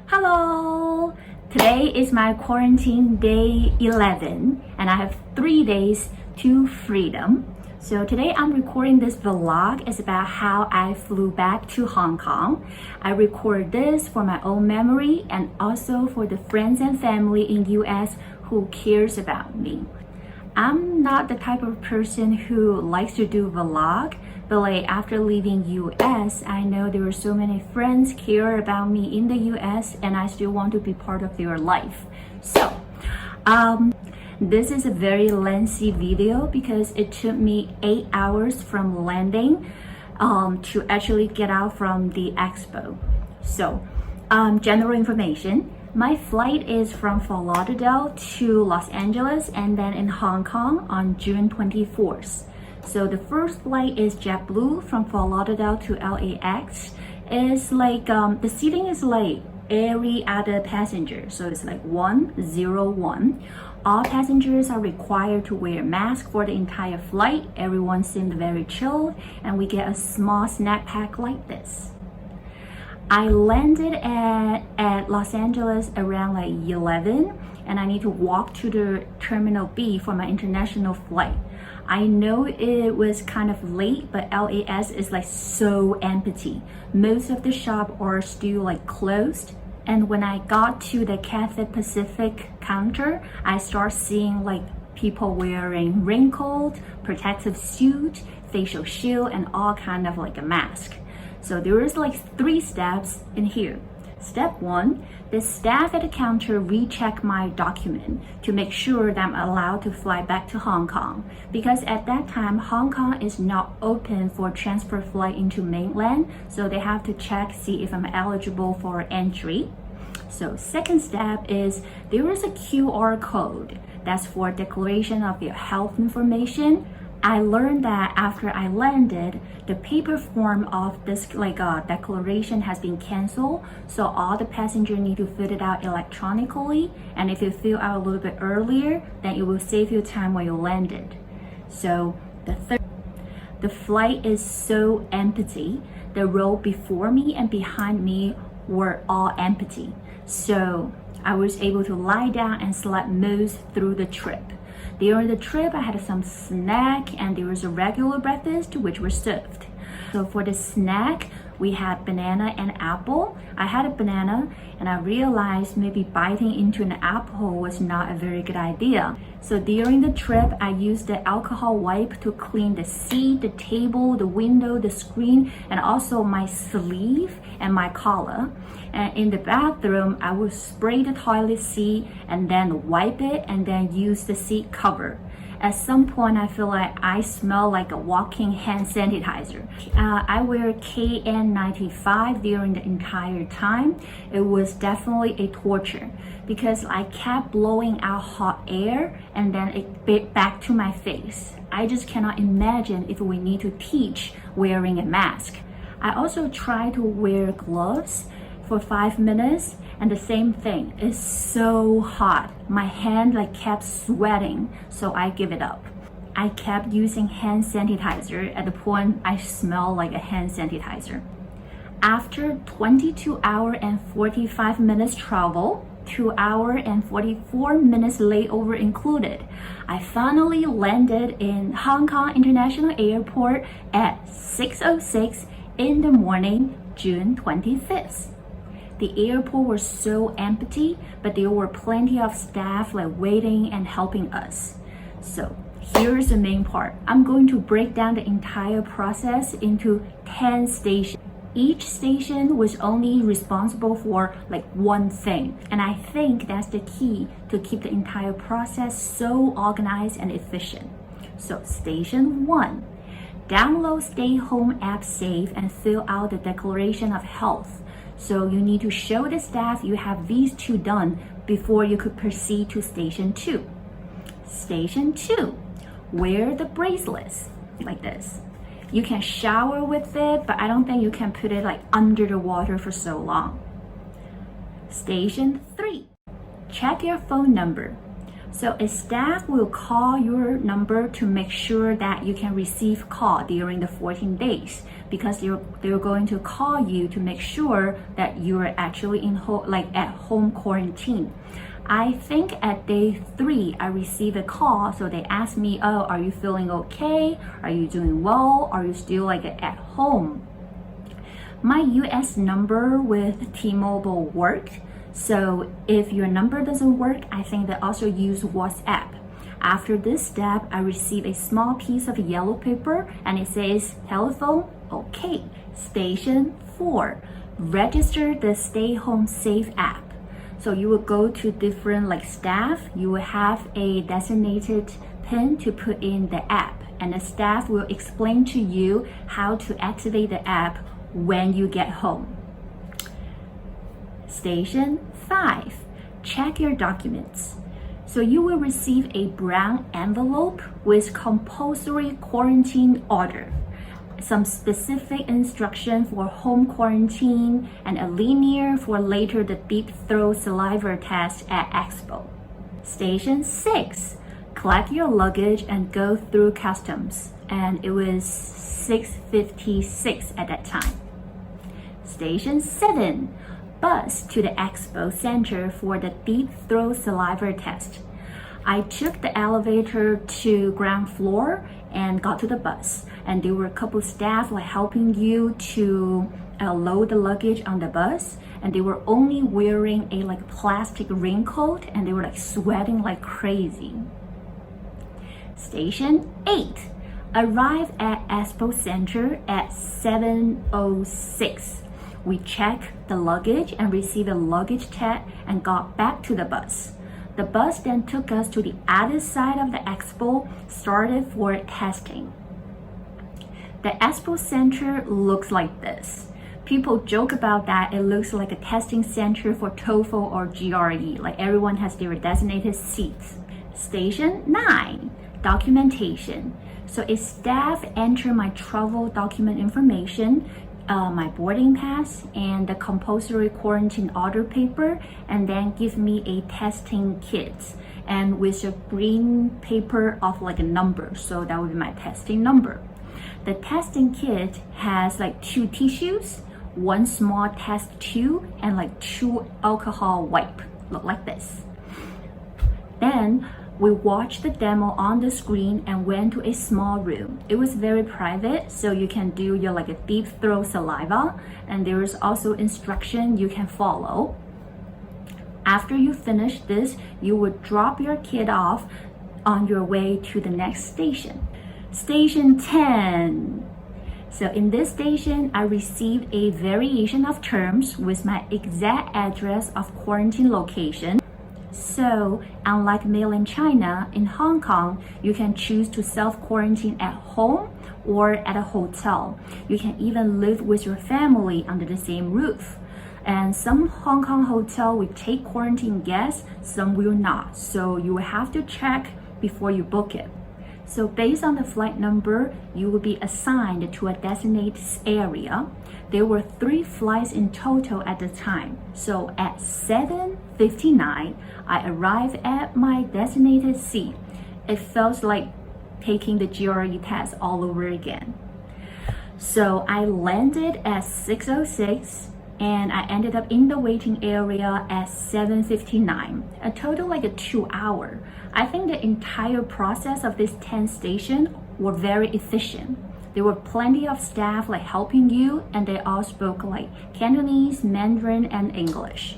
Hello! Today is my quarantine day 11 and I have 3 days to freedom. So today I'm recording this vlog. It's about how I flew back to Hong Kong. I record this for my own memory and also for the friends and family in US who cares about me. I'm not the type of person who likes to do vlog, but like after leaving US, I know there are so many friends care about me in the US and I still want to be part of their life. So, this is a very lengthy video because it took me 8 hours from landing to actually get out from the expo. So, general information. My flight is from Fort Lauderdale to Los Angeles and then in Hong Kong on June 24th. So the first flight is JetBlue from Fort Lauderdale to LAX. It's like, the seating is like every other passenger. So it's like 101. All passengers are required to wear a mask for the entire flight. Everyone seemed very chill and we get a small snack pack like this. I landed at Los Angeles around like 11 and I need to walk to the Terminal B for my international flight. I know it was kind of late, but LAX is like so empty. Most of the shops are still like closed. And when I got to the Cathay Pacific counter, I start seeing like people wearing raincoat, protective suit, facial shield, and all kind of like a mask. So there is like 3 steps in here. Step 1, the staff at the counter recheck my document to make sure that I'm allowed to fly back to Hong Kong. Because at that time, Hong Kong is not open for transfer flight into mainland. So they have to check, see if I'm eligible for entry. So second step is there is a QR code. That's for declaration of your health information. I learned that after I landed, the paper form of this declaration has been canceled. So all the passengers need to fill it out electronically. And if you fill out a little bit earlier, then it will save you time when you landed. So the flight is so empty. The row before me and behind me were all empty. So I was able to lie down and sleep most through the trip. During the trip, I had some snack and there was a regular breakfast which was served. So for the snack, we had banana and apple. I had a banana and I realized maybe biting into an apple was not a very good idea. So during the trip, I used the alcohol wipe to clean the seat, the table, the window, the screen, and also my sleeve and my collar. And in the bathroom, I would spray the toilet seat and then wipe it and then use the seat cover. At some point, I feel like I smell like a walking hand sanitizer. I wear KN95 during the entire time. It was definitely a torture because I kept blowing out hot air and then it bit back to my face. I just cannot imagine if we need to teach wearing a mask. I also try to wear gloves for 5 minutes and the same thing, it's so hot. My hand kept sweating, so I give it up. I kept using hand sanitizer at the point I smell like a hand sanitizer. After 22 hours and 45 minutes travel, 2 hours and 44 minutes layover included, I finally landed in Hong Kong International Airport at 6:06 in the morning, June 25th. The airport was so empty, but there were plenty of staff waiting and helping us. So here's the main part. I'm going to break down the entire process into 10 stations. Each station was only responsible for one thing. And I think that's the key to keep the entire process so organized and efficient. So station 1, download Stay Home app safe and fill out the declaration of health. So you need to show the staff you have these 2 done before you could proceed to station 2. Station 2, wear the bracelets like this. You can shower with it, but I don't think you can put it under the water for so long. Station 3, check your phone number. So a staff will call your number to make sure that you can receive call during the 14 days because they're going to call you to make sure that you're actually at home quarantine. I think at day 3, I received a call. So they asked me, oh, are you feeling okay? Are you doing well? Are you still at home? My US number with T-Mobile worked. So if your number doesn't work, I think they also use WhatsApp. After this step, I receive a small piece of yellow paper and it says telephone, okay. Station 4, register the Stay Home Safe app. So you will go to different staff, you will have a designated PIN to put in the app and the staff will explain to you how to activate the app when you get home. Station 5, check your documents. So you will receive a brown envelope with compulsory quarantine order, some specific instruction for home quarantine, and a linear for later the deep throat saliva test at Expo. Station 6, collect your luggage and go through customs, and it was 6:56 at that time. Station 7, bus to the Expo Center for the deep throat saliva test. I took the elevator to ground floor and got to the bus, and there were a couple staff helping you to load the luggage on the bus, and they were only wearing a plastic raincoat and they were sweating like crazy. Station 8, arrive at Expo Center at 7:06. We checked the luggage and received a luggage tag and got back to the bus. The bus then took us to the other side of the expo, started for testing. The Expo Center looks like this. People joke about that it looks like a testing center for TOEFL or GRE, everyone has their designated seats. Station 9, documentation. So a staff enter my travel document information, my boarding pass and the compulsory quarantine order paper, and then give me a testing kit and with a green paper of a number, so that would be my testing number. The testing kit has 2 tissues, 1 small test tube, and 2 alcohol wipe, look like this. Then we watched the demo on the screen and went to a small room. It was very private, so you can do your a deep throat saliva, and there is also instruction you can follow. After you finish this, you would drop your kid off on your way to the next station. Station 10. So in this station, I received a variation of terms with my exact address of quarantine location. So, unlike mainland China, in Hong Kong, you can choose to self-quarantine at home or at a hotel. You can even live with your family under the same roof. And some Hong Kong hotels will take quarantine guests, some will not. So you will have to check before you book it. So based on the flight number, you will be assigned to a designated area. There were 3 flights in total at the time. So at 7:59, I arrived at my designated seat. It felt like taking the GRE test all over again. So I landed at 6:06 and I ended up in the waiting area at 7:59, a total a 2 hour. I think the entire process of this 10 station were very efficient. There were plenty of staff helping you, and they all spoke Cantonese, Mandarin, and English.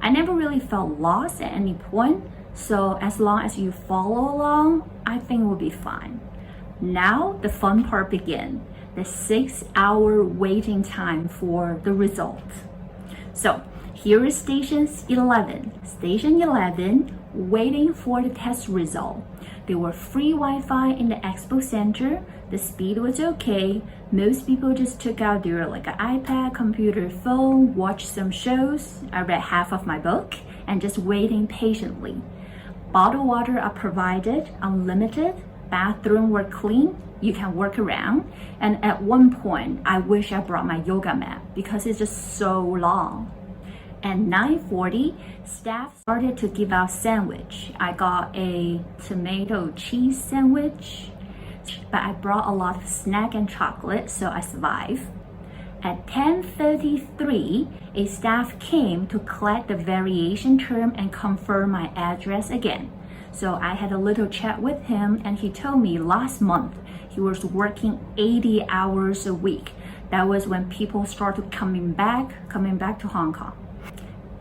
I never really felt lost at any point, so as long as you follow along, I think we'll be fine. Now the fun part begins, the 6-hour waiting time for the result. So here is Station 11. Station 11, waiting for the test result. There were free Wi-Fi in the Expo Center. The speed was okay. Most people just took out their an iPad, computer, phone, watched some shows. I read half of my book and just waiting patiently. Bottled water are provided, unlimited. Bathroom were clean. You can work around. And at one point, I wish I brought my yoga mat because it's just so long. At 9:40, staff started to give out sandwich. I got a tomato cheese sandwich, but I brought a lot of snack and chocolate, so I survived. At 10:33, a staff came to collect the variation term and confirm my address again. So I had a little chat with him, and he told me last month he was working 80 hours a week. That was when people started coming back to Hong Kong.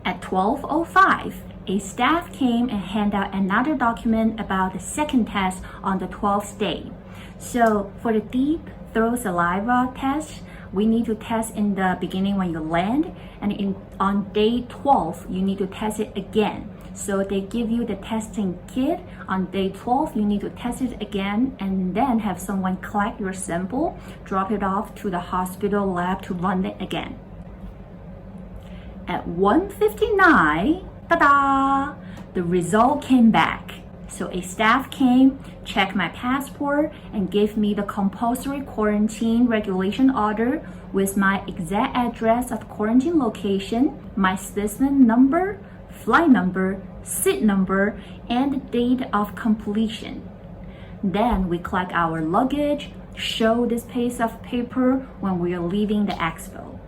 At 12:05, a staff came and handed out another document about the second test on the 12th day. So for the deep throat saliva test, we need to test in the beginning when you land, and on day 12, you need to test it again. So they give you the testing kit. On day 12, you need to test it again and then have someone collect your sample, drop it off to the hospital lab to run it again. At 1:59, ta-da! The result came back. So a staff came, checked my passport, and gave me the compulsory quarantine regulation order with my exact address of quarantine location, my specimen number, flight number, seat number, and the date of completion. Then we collect our luggage, show this piece of paper when we are leaving the expo.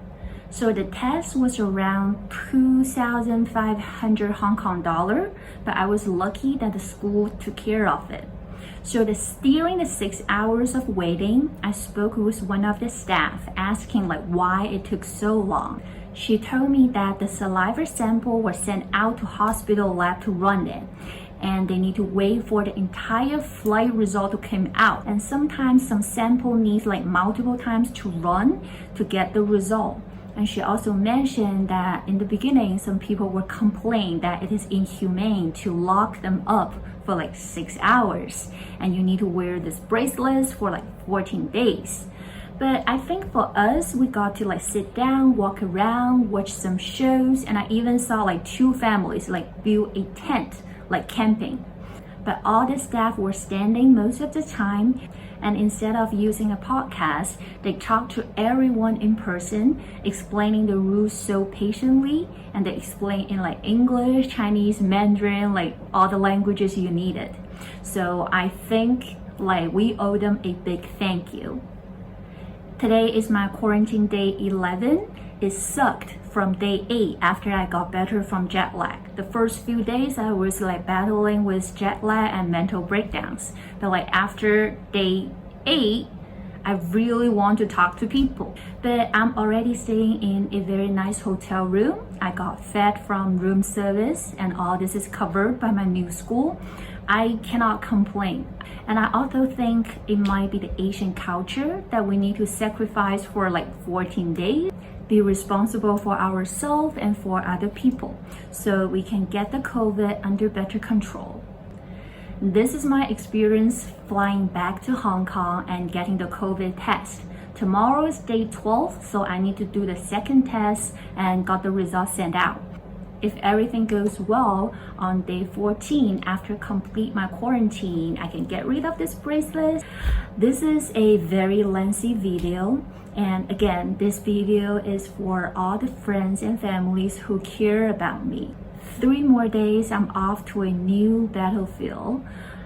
So the test was around 2,500 Hong Kong dollar, but I was lucky that the school took care of it. So during the 6 hours of waiting, I spoke with one of the staff asking why it took so long. She told me that the saliva sample was sent out to hospital lab to run it, and they need to wait for the entire flight result to come out. And sometimes some sample needs multiple times to run to get the result. And she also mentioned that in the beginning, some people were complaining that it is inhumane to lock them up for 6 hours, and you need to wear this bracelet for 14 days. But I think for us, we got to sit down, walk around, watch some shows, and I even saw 2 families build a tent, camping. But all the staff were standing most of the time, and instead of using a podcast, they talked to everyone in person, explaining the rules so patiently, and they explained in English, Chinese, Mandarin, all the languages you needed. So I think we owe them a big thank you. Today is my quarantine day 11. It sucked from day 8 after I got better from jet lag. The first few days I was battling with jet lag and mental breakdowns. But after day 8, I really want to talk to people. But I'm already staying in a very nice hotel room. I got fed from room service, and all this is covered by my new school. I cannot complain. And I also think it might be the Asian culture that we need to sacrifice for 14 days, be responsible for ourselves and for other people, so we can get the COVID under better control. This is my experience flying back to Hong Kong and getting the COVID test. Tomorrow is day 12, so I need to do the second test and got the results sent out. If everything goes well, on day 14, after complete my quarantine, I can get rid of this bracelet. This is a very lengthy video. And again, this video is for all the friends and families who care about me. 3 more days, I'm off to a new battlefield,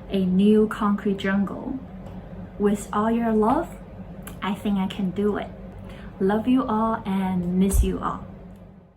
a new concrete jungle. With all your love, I think I can do it. Love you all and miss you all.